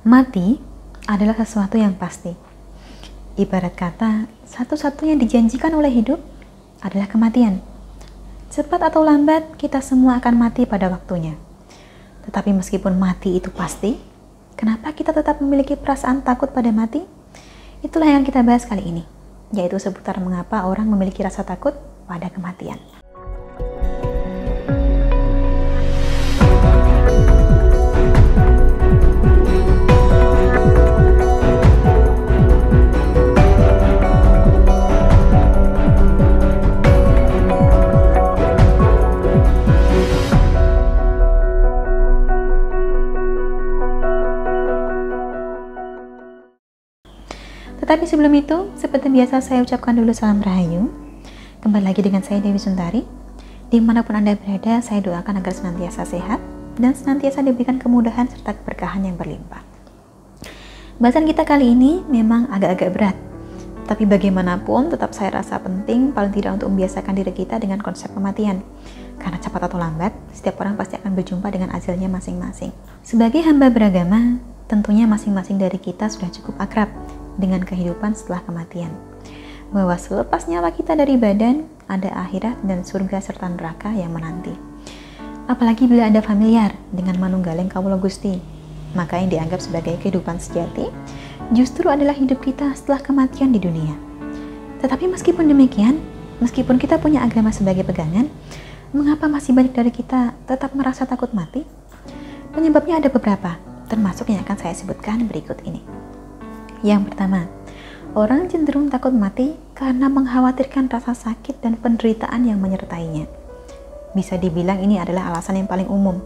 Mati adalah sesuatu yang pasti. Ibarat kata, satu-satunya yang dijanjikan oleh hidup adalah kematian. Cepat atau lambat, kita semua akan mati pada waktunya. Tetapi meskipun mati itu pasti, kenapa kita tetap memiliki perasaan takut pada mati? Itulah yang kita bahas kali ini, yaitu seputar mengapa orang memiliki rasa takut pada kematian. Tetapi sebelum itu, seperti biasa saya ucapkan dulu salam rahayu. Kembali lagi dengan saya Dewi Suntari. Dimanapun Anda berada, saya doakan agar senantiasa sehat dan senantiasa diberikan kemudahan serta keberkahan yang berlimpah. Bahasan kita kali ini memang agak-agak berat, tapi bagaimanapun tetap saya rasa penting paling tidak untuk membiasakan diri kita dengan konsep kematian. Karena cepat atau lambat, setiap orang pasti akan berjumpa dengan ajalnya masing-masing. Sebagai hamba beragama, tentunya masing-masing dari kita sudah cukup akrab dengan kehidupan setelah kematian, bahwa selepas nyawa kita dari badan, ada akhirat dan surga serta neraka yang menanti. Apalagi bila ada familiar dengan manunggaling kawula Gusti, maka yang dianggap sebagai kehidupan sejati justru adalah hidup kita setelah kematian di dunia. Tetapi meskipun demikian, meskipun kita punya agama sebagai pegangan, mengapa masih banyak dari kita tetap merasa takut mati? Penyebabnya ada beberapa, termasuk yang akan saya sebutkan berikut ini. Yang pertama, orang cenderung takut mati karena mengkhawatirkan rasa sakit dan penderitaan yang menyertainya. Bisa dibilang ini adalah alasan yang paling umum,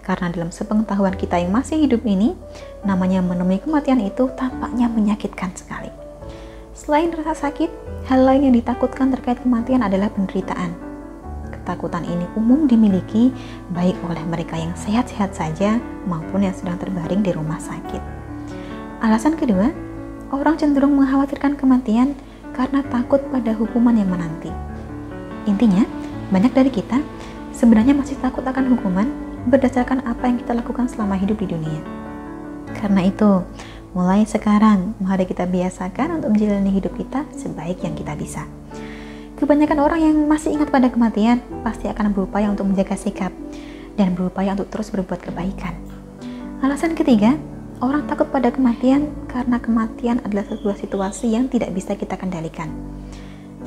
karena dalam sepengetahuan kita yang masih hidup ini, namanya menemui kematian itu tampaknya menyakitkan sekali. Selain rasa sakit, hal lain yang ditakutkan terkait kematian adalah penderitaan. Ketakutan ini umum dimiliki baik oleh mereka yang sehat-sehat saja maupun yang sedang terbaring di rumah sakit. Alasan kedua, orang cenderung mengkhawatirkan kematian karena takut pada hukuman yang menanti. Intinya, banyak dari kita sebenarnya masih takut akan hukuman berdasarkan apa yang kita lakukan selama hidup di dunia. Karena itu, mulai sekarang, mari kita biasakan untuk menjalani hidup kita sebaik yang kita bisa. Kebanyakan orang yang masih ingat pada kematian pasti akan berupaya untuk menjaga sikap dan berupaya untuk terus berbuat kebaikan. Alasan ketiga, orang takut pada kematian karena kematian adalah sebuah situasi yang tidak bisa kita kendalikan.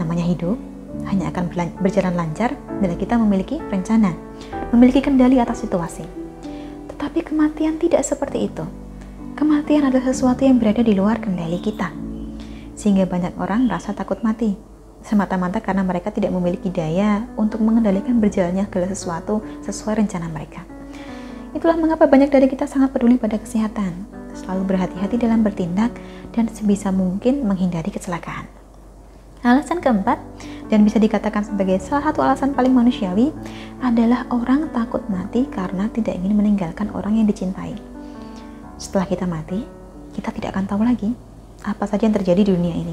Namanya hidup hanya akan berjalan lancar bila kita memiliki rencana, memiliki kendali atas situasi. Tetapi kematian tidak seperti itu. Kematian adalah sesuatu yang berada di luar kendali kita. Sehingga banyak orang merasa takut mati, semata-mata karena mereka tidak memiliki daya untuk mengendalikan berjalannya segala sesuatu sesuai rencana mereka. Itulah mengapa banyak dari kita sangat peduli pada kesehatan, selalu berhati-hati dalam bertindak, dan sebisa mungkin menghindari kecelakaan. Alasan keempat, dan bisa dikatakan sebagai salah satu alasan paling manusiawi, adalah orang takut mati karena tidak ingin meninggalkan orang yang dicintai. Setelah kita mati, kita tidak akan tahu lagi apa saja yang terjadi di dunia ini,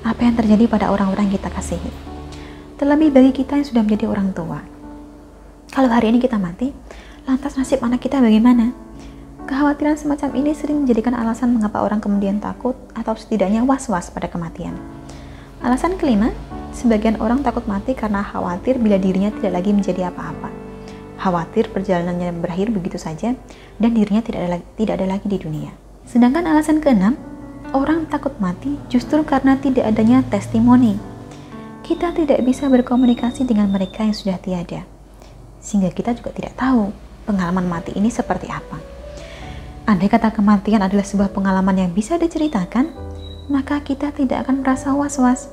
apa yang terjadi pada orang-orang yang kita kasihi. Terlebih bagi kita yang sudah menjadi orang tua. Kalau hari ini kita mati, lantas nasib anak kita bagaimana? Kekhawatiran semacam ini sering menjadikan alasan mengapa orang kemudian takut atau setidaknya was-was pada kematian. Alasan kelima, sebagian orang takut mati karena khawatir bila dirinya tidak lagi menjadi apa-apa. Khawatir perjalanannya berakhir begitu saja dan dirinya tidak ada lagi di dunia. Sedangkan alasan keenam, orang takut mati justru karena tidak adanya testimoni. Kita tidak bisa berkomunikasi dengan mereka yang sudah tiada, sehingga kita juga tidak tahu pengalaman mati ini seperti apa. Andai kata kematian adalah sebuah pengalaman yang bisa diceritakan, maka kita tidak akan merasa was-was,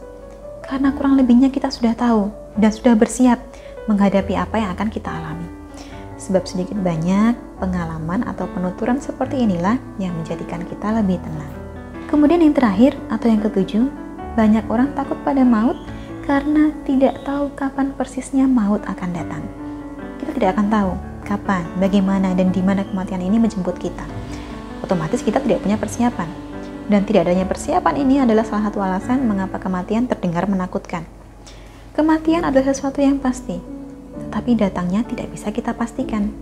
karena kurang lebihnya kita sudah tahu dan sudah bersiap menghadapi apa yang akan kita alami. Sebab sedikit banyak pengalaman atau penuturan seperti inilah yang menjadikan kita lebih tenang. Kemudian yang terakhir atau yang ketujuh, banyak orang takut pada maut karena tidak tahu kapan persisnya maut akan datang. Kita tidak akan tahu kapan, bagaimana, dan di mana kematian ini menjemput kita. Otomatis kita tidak punya persiapan. Dan tidak adanya persiapan ini adalah salah satu alasan mengapa kematian terdengar menakutkan. Kematian adalah sesuatu yang pasti, tetapi datangnya tidak bisa kita pastikan.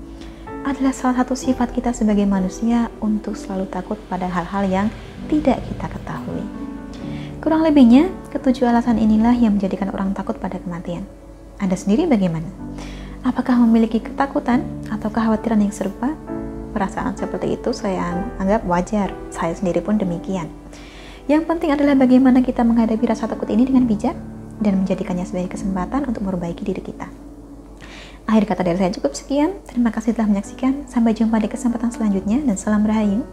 adalah salah satu sifat kita sebagai manusia untuk selalu takut pada hal-hal yang tidak kita ketahui. Kurang lebihnya, ketujuh alasan inilah yang menjadikan orang takut pada kematian. Anda sendiri bagaimana? Apakah memiliki ketakutan atau kekhawatiran yang serupa? Perasaan seperti itu saya anggap wajar, saya sendiri pun demikian. Yang penting adalah bagaimana kita menghadapi rasa takut ini dengan bijak dan menjadikannya sebagai kesempatan untuk memperbaiki diri kita. Akhir kata dari saya cukup sekian. Terima kasih telah menyaksikan. Sampai jumpa di kesempatan selanjutnya dan salam Rahayu.